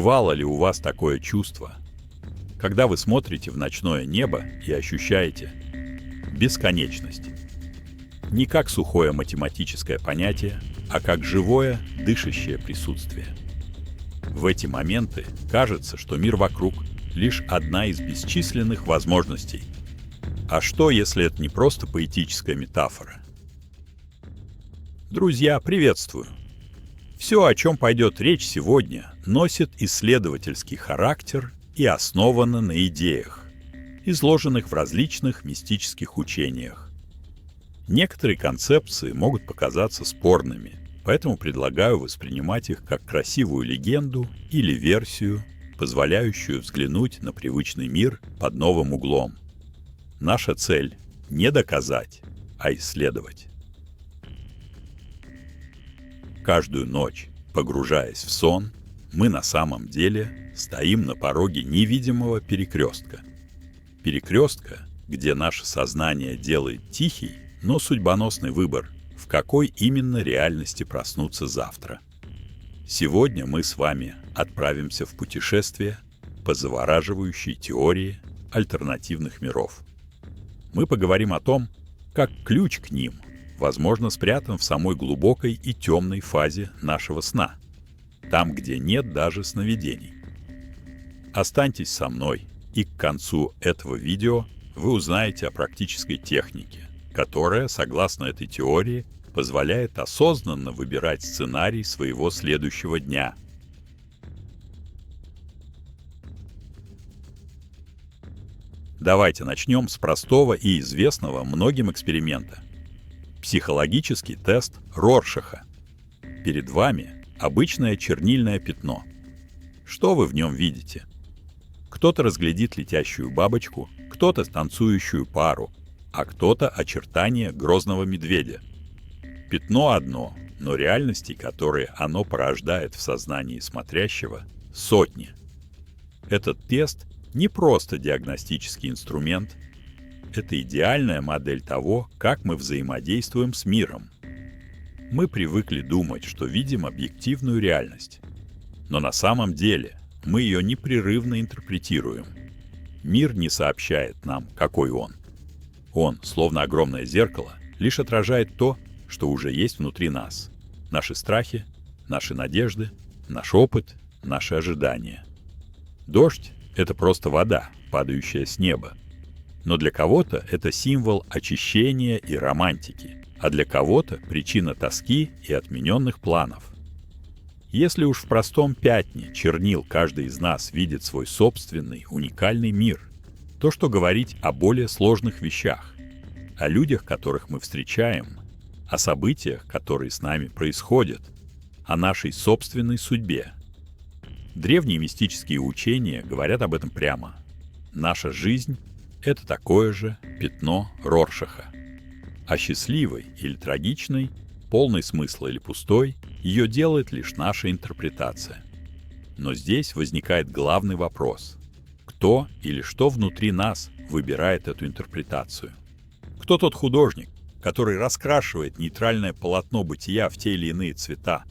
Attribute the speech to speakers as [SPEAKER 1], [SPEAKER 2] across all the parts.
[SPEAKER 1] Бывало ли у вас такое чувство, когда вы смотрите в ночное небо и ощущаете бесконечность? Не как сухое математическое понятие, а как живое, дышащее присутствие. В эти моменты кажется, что мир вокруг — лишь одна из бесчисленных возможностей. А что, если это не просто поэтическая метафора? Друзья, приветствую! Все, о чем пойдет речь сегодня, носит исследовательский характер и основано на идеях, изложенных в различных мистических учениях. Некоторые концепции могут показаться спорными, поэтому предлагаю воспринимать их как красивую легенду или версию, позволяющую взглянуть на привычный мир под новым углом. Наша цель — не доказать, а исследовать. Каждую ночь, погружаясь в сон, мы на самом деле стоим на пороге невидимого перекрестка. Перекрестка, где наше сознание делает тихий, но судьбоносный выбор, в какой именно реальности проснуться завтра. Сегодня мы с вами отправимся в путешествие по завораживающей теории альтернативных миров. Мы поговорим о том, как ключ к ним, возможно, спрятан в самой глубокой и темной фазе нашего сна, там, где нет даже сновидений. Останьтесь со мной, и к концу этого видео вы узнаете о практической технике, которая, согласно этой теории, позволяет осознанно выбирать сценарий своего следующего дня. Давайте начнем с простого и известного многим эксперимента. Психологический тест Роршаха. Перед вами обычное чернильное пятно. Что вы в нем видите? Кто-то разглядит летящую бабочку, кто-то танцующую пару, а кто-то очертания грозного медведя. Пятно одно, но реальностей, которые оно порождает в сознании смотрящего, сотни. Этот тест не просто диагностический инструмент, это идеальная модель того, как мы взаимодействуем с миром. Мы привыкли думать, что видим объективную реальность, но на самом деле мы ее непрерывно интерпретируем. Мир не сообщает нам, какой он. Он, словно огромное зеркало, лишь отражает то, что уже есть внутри нас. Наши страхи, наши надежды, наш опыт, наши ожидания. Дождь — это просто вода, падающая с неба. Но для кого-то это символ очищения и романтики, а для кого-то причина тоски и отмененных планов. Если уж в простом пятне чернил каждый из нас видит свой собственный уникальный мир, то что говорить о более сложных вещах, о людях, которых мы встречаем, о событиях, которые с нами происходят, о нашей собственной судьбе. Древние мистические учения говорят об этом прямо. Наша жизнь — это такое же пятно Роршаха. А счастливой или трагичной, полной смысла или пустой, ее делает лишь наша интерпретация. Но здесь возникает главный вопрос. Кто или что внутри нас выбирает эту интерпретацию? Кто тот художник, который раскрашивает нейтральное полотно бытия в те или иные цвета?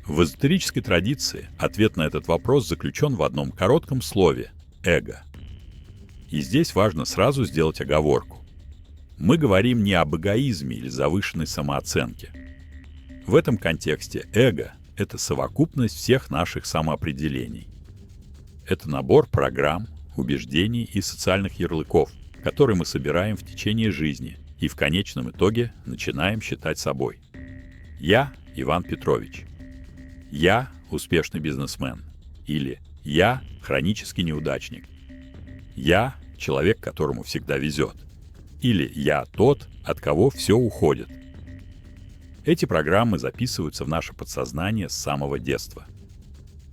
[SPEAKER 1] В эзотерической традиции ответ на этот вопрос заключен в одном коротком слове — эго. И здесь важно сразу сделать оговорку. Мы говорим не об эгоизме или завышенной самооценке. В этом контексте эго — это совокупность всех наших самоопределений. Это набор программ, убеждений и социальных ярлыков, которые мы собираем в течение жизни и в конечном итоге начинаем считать собой. Я — Иван Петрович. Я — успешный бизнесмен. Или я — хронический неудачник. Я — человек, которому всегда везет. Или я тот, от кого все уходит. Эти программы записываются в наше подсознание с самого детства.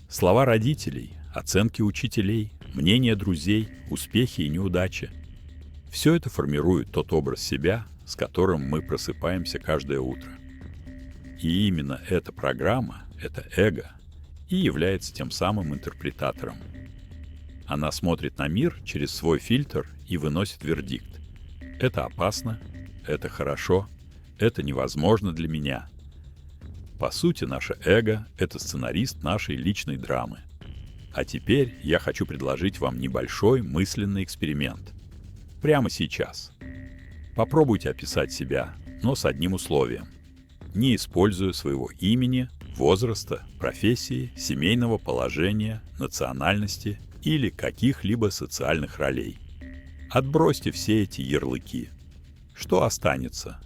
[SPEAKER 1] Слова родителей, оценки учителей, мнения друзей, успехи и неудачи — все это формирует тот образ себя, с которым мы просыпаемся каждое утро. И именно эта программа, это эго, и является тем самым интерпретатором. Она смотрит на мир через свой фильтр и выносит вердикт. Это опасно, это хорошо, Это невозможно для меня. По сути, наше эго — это сценарист нашей личной драмы. А теперь я хочу предложить вам небольшой мысленный эксперимент. Прямо сейчас. Попробуйте описать себя, но с одним условием. Не используя своего имени, возраста, профессии, семейного положения, национальности или каких-либо социальных ролей. Отбросьте все эти ярлыки. Что останется?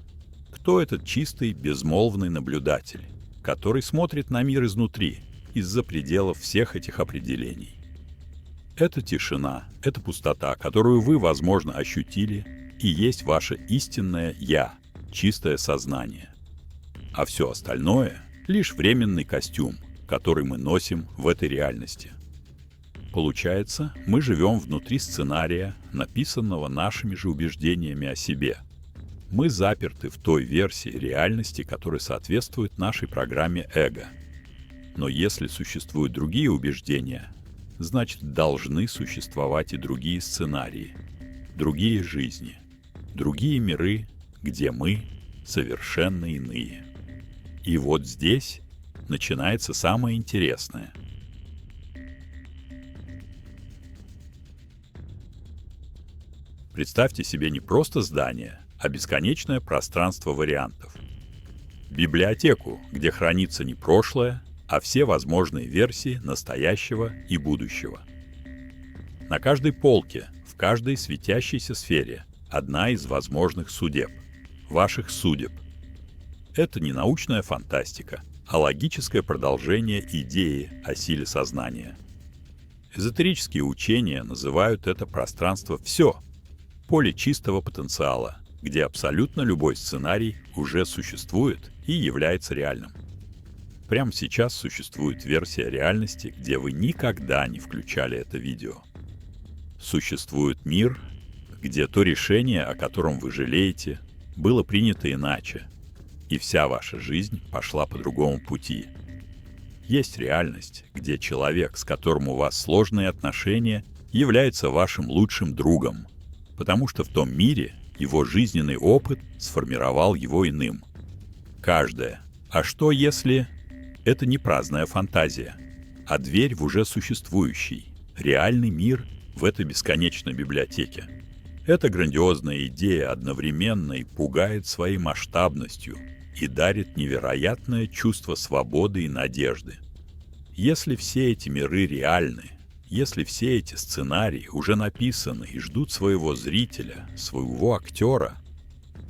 [SPEAKER 1] Кто этот чистый, безмолвный наблюдатель, который смотрит на мир изнутри, из-за пределов всех этих определений? Это тишина, это пустота, которую вы, возможно, ощутили, и есть ваше истинное «я», чистое сознание. А все остальное — лишь временный костюм, который мы носим в этой реальности. Получается, мы живем внутри сценария, написанного нашими же убеждениями о себе. Мы заперты в той версии реальности, которая соответствует нашей программе эго. Но если существуют другие убеждения, значит, должны существовать и другие сценарии, другие жизни, другие миры, где мы совершенно иные. И вот здесь начинается самое интересное. Представьте себе не просто здание, а бесконечное пространство вариантов. Библиотеку, где хранится не прошлое, а все возможные версии настоящего и будущего. На каждой полке, в каждой светящейся сфере одна из возможных судеб, ваших судеб. Это не научная фантастика, а логическое продолжение идеи о силе сознания. Эзотерические учения называют это пространство «все», поле чистого потенциала, где абсолютно любой сценарий уже существует и является реальным. Прямо сейчас существует версия реальности, где вы никогда не включали это видео. Существует мир, где то решение, о котором вы жалеете, было принято иначе, и вся ваша жизнь пошла по другому пути. Есть реальность, где человек, с которым у вас сложные отношения, является вашим лучшим другом, потому что в том мире его жизненный опыт сформировал его иным. Каждое. А что если... Это не праздная фантазия, а дверь в уже существующий, реальный мир в этой бесконечной библиотеке. Эта грандиозная идея одновременно и пугает своей масштабностью и дарит невероятное чувство свободы и надежды. Если все эти миры реальны, если все эти сценарии уже написаны и ждут своего зрителя, своего актера,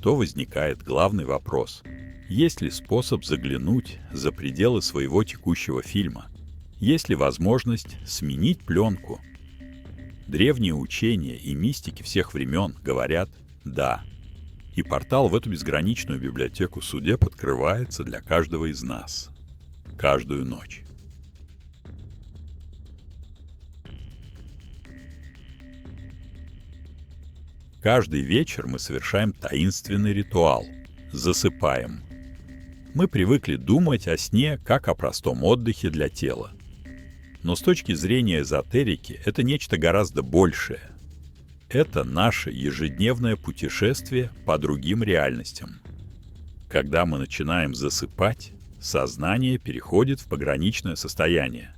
[SPEAKER 1] то возникает главный вопрос – есть ли способ заглянуть за пределы своего текущего фильма? Есть ли возможность сменить пленку? Древние учения и мистики всех времен говорят «да». И портал в эту безграничную библиотеку судеб открывается для каждого из нас. Каждую ночь. Каждый вечер мы совершаем таинственный ритуал. Засыпаем. Мы привыкли думать о сне как о простом отдыхе для тела. Но с точки зрения эзотерики это нечто гораздо большее. Это наше ежедневное путешествие по другим реальностям. Когда мы начинаем засыпать, сознание переходит в пограничное состояние.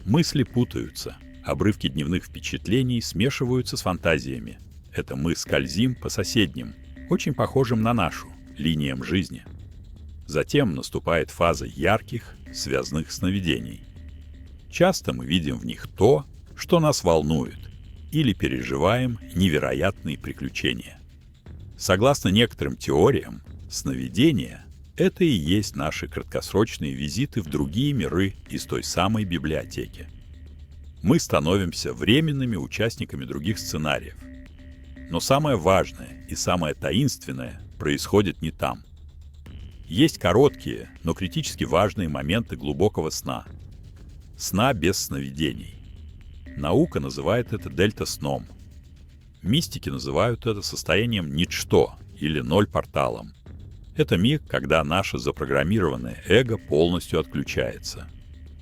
[SPEAKER 1] Мысли путаются, обрывки дневных впечатлений смешиваются с фантазиями. Это мы скользим по соседним, очень похожим на нашу, линиям жизни. Затем наступает фаза ярких, связанных сновидений. Часто мы видим в них то, что нас волнует, или переживаем невероятные приключения. Согласно некоторым теориям, сновидения — это и есть наши краткосрочные визиты в другие миры из той самой библиотеки. Мы становимся временными участниками других сценариев. Но самое важное и самое таинственное происходит не там. Есть короткие, но критически важные моменты глубокого сна. Сна без сновидений. Наука называет это дельта-сном. Мистики называют это состоянием ничто или ноль-порталом. Это миг, когда наше запрограммированное эго полностью отключается.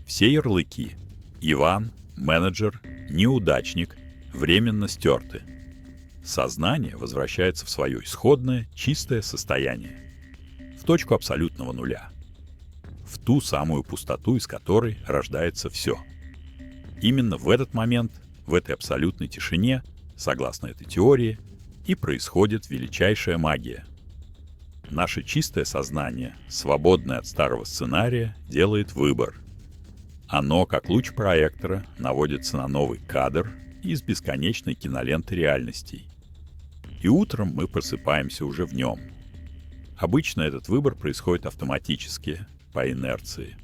[SPEAKER 1] Все ярлыки – Иван, менеджер, неудачник – временно стерты. Сознание возвращается в свое исходное, чистое состояние. в точку абсолютного нуля, в ту самую пустоту, из которой рождается все. Именно в этот момент, в этой абсолютной тишине, согласно этой теории, и происходит величайшая магия. Наше чистое сознание, свободное от старого сценария, делает выбор. Оно, как луч проектора, наводится на новый кадр из бесконечной киноленты реальностей. И утром мы просыпаемся уже в нем. Обычно этот выбор происходит автоматически, по инерции.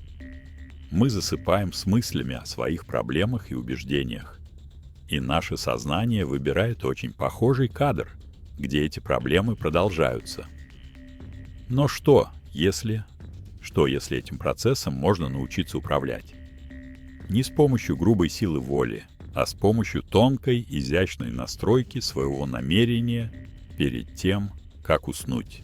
[SPEAKER 1] Мы засыпаем с мыслями о своих проблемах и убеждениях. И наше сознание выбирает очень похожий кадр, где эти проблемы продолжаются. Но что, если этим процессом можно научиться управлять? Не с помощью грубой силы воли, а с помощью тонкой, изящной настройки своего намерения перед тем, как уснуть.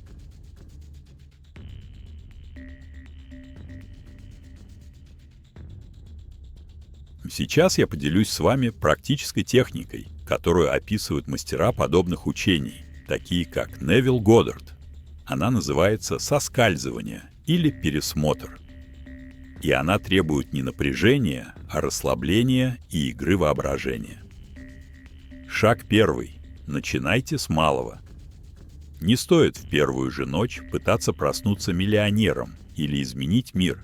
[SPEAKER 1] Сейчас я поделюсь с вами практической техникой, которую описывают мастера подобных учений, такие как Невил Годдард. Она называется соскальзывание или пересмотр. И она требует не напряжения, а расслабления и игры воображения. Шаг первый. Начинайте с малого. Не стоит в первую же ночь пытаться проснуться миллионером или изменить мир.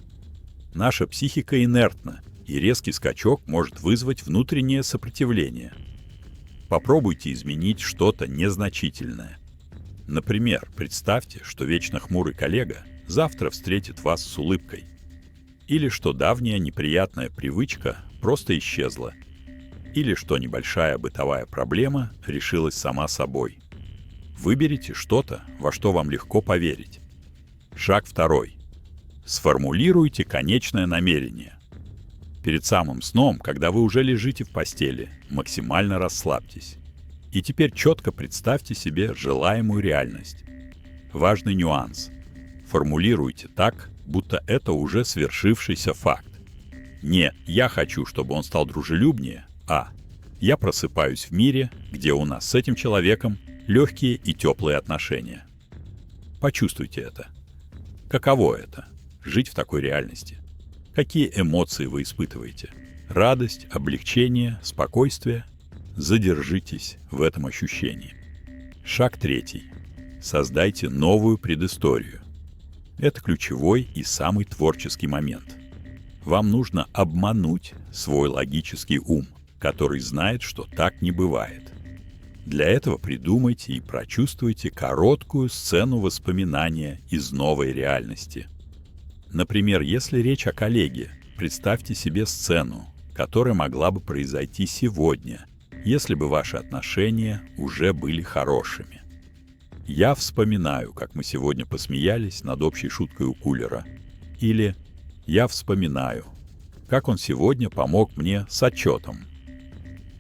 [SPEAKER 1] Наша психика инертна, и резкий скачок может вызвать внутреннее сопротивление. Попробуйте изменить что-то незначительное. Например, представьте, что вечно хмурый коллега завтра встретит вас с улыбкой. Или что давняя неприятная привычка просто исчезла. Или что небольшая бытовая проблема решилась сама собой. Выберите что-то, во что вам легко поверить. Шаг второй. Сформулируйте конечное намерение. Перед самым сном, когда вы уже лежите в постели, максимально расслабьтесь. И теперь четко представьте себе желаемую реальность. Важный нюанс. Формулируйте так, будто это уже свершившийся факт. Не «я хочу, чтобы он стал дружелюбнее», а «я просыпаюсь в мире, где у нас с этим человеком легкие и теплые отношения». Почувствуйте это. Каково это — жить в такой реальности? Какие эмоции вы испытываете? Радость, облегчение, спокойствие? Задержитесь в этом ощущении. Шаг третий. Создайте новую предысторию. Это ключевой и самый творческий момент. Вам нужно обмануть свой логический ум, который знает, что так не бывает. Для этого придумайте и прочувствуйте короткую сцену воспоминания из новой реальности. Например, если речь о коллеге, представьте себе сцену, которая могла бы произойти сегодня, если бы ваши отношения уже были хорошими. «Я вспоминаю, как мы сегодня посмеялись над общей шуткой у кулера». Или «Я вспоминаю, как он сегодня помог мне с отчетом».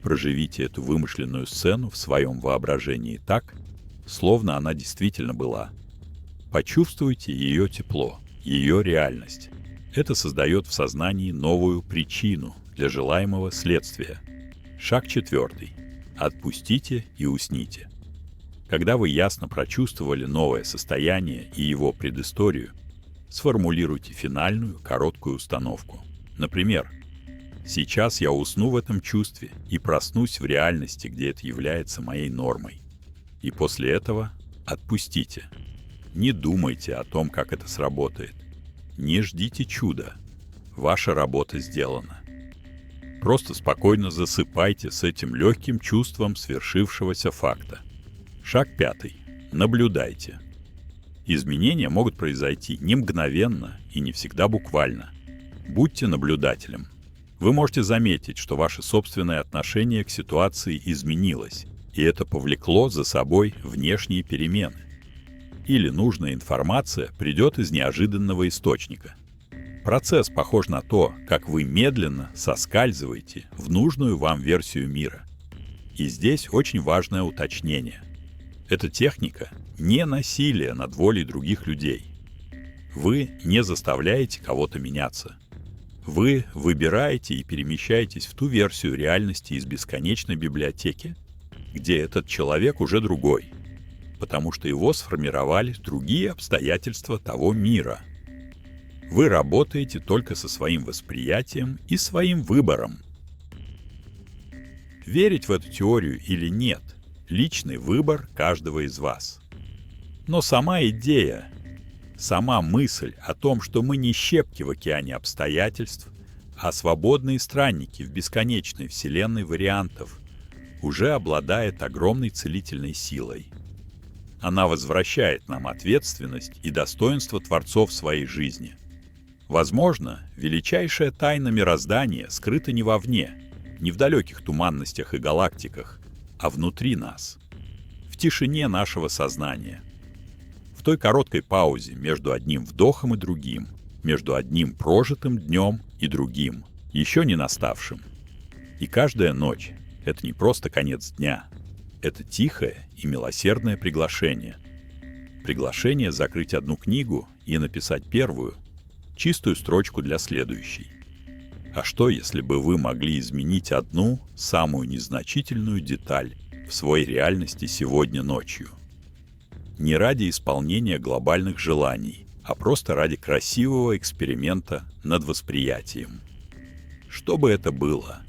[SPEAKER 1] Проживите эту вымышленную сцену в своем воображении так, словно она действительно была. Почувствуйте ее тепло, ее реальность. Это создает в сознании новую причину для желаемого следствия. Шаг четвертый. Отпустите и усните. Когда вы ясно прочувствовали новое состояние и его предысторию, сформулируйте финальную короткую установку. Например, «Сейчас я усну в этом чувстве и проснусь в реальности, где это является моей нормой». И после этого отпустите. Не думайте о том, как это сработает. Не ждите чуда. Ваша работа сделана. Просто спокойно засыпайте с этим легким чувством свершившегося факта. Шаг пятый. Наблюдайте. Изменения могут произойти не мгновенно и не всегда буквально. Будьте наблюдателем. Вы можете заметить, что ваше собственное отношение к ситуации изменилось, и это повлекло за собой внешние перемены. Или нужная информация придет из неожиданного источника. Процесс похож на то, как вы медленно соскальзываете в нужную вам версию мира. И здесь очень важное уточнение. Эта техника не насилие над волей других людей. Вы не заставляете кого-то меняться. Вы выбираете и перемещаетесь в ту версию реальности из бесконечной библиотеки, где этот человек уже другой. потому что его сформировали другие обстоятельства того мира. Вы работаете только со своим восприятием и своим выбором. Верить в эту теорию или нет – личный выбор каждого из вас. Но сама идея, сама мысль о том, что мы не щепки в океане обстоятельств, а свободные странники в бесконечной вселенной вариантов, уже обладает огромной целительной силой. Она возвращает нам ответственность и достоинство творцов своей жизни. Возможно, величайшая тайна мироздания скрыта не вовне, не в далеких туманностях и галактиках, а внутри нас, в тишине нашего сознания. В той короткой паузе между одним вдохом и другим, между одним прожитым днем и другим, еще не наставшим. И каждая ночь — это не просто конец дня, это тихое и милосердное приглашение. Приглашение закрыть одну книгу и написать первую, чистую строчку для следующей. А что, если бы вы могли изменить одну, самую незначительную деталь в своей реальности сегодня ночью? Не ради исполнения глобальных желаний, а просто ради красивого эксперимента над восприятием. Что бы это было?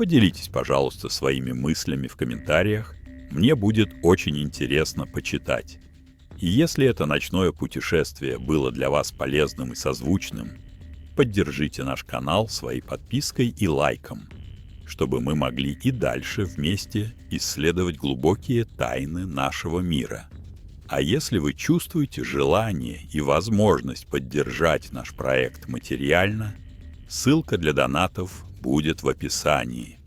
[SPEAKER 1] Поделитесь, пожалуйста, своими мыслями в комментариях. Мне будет очень интересно почитать. И если это ночное путешествие было для вас полезным и созвучным, поддержите наш канал своей подпиской и лайком, чтобы мы могли и дальше вместе исследовать глубокие тайны нашего мира. А если вы чувствуете желание и возможность поддержать наш проект материально, ссылка для донатов будет в описании.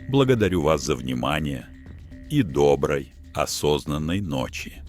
[SPEAKER 1] Благодарю вас за внимание и доброй, осознанной ночи.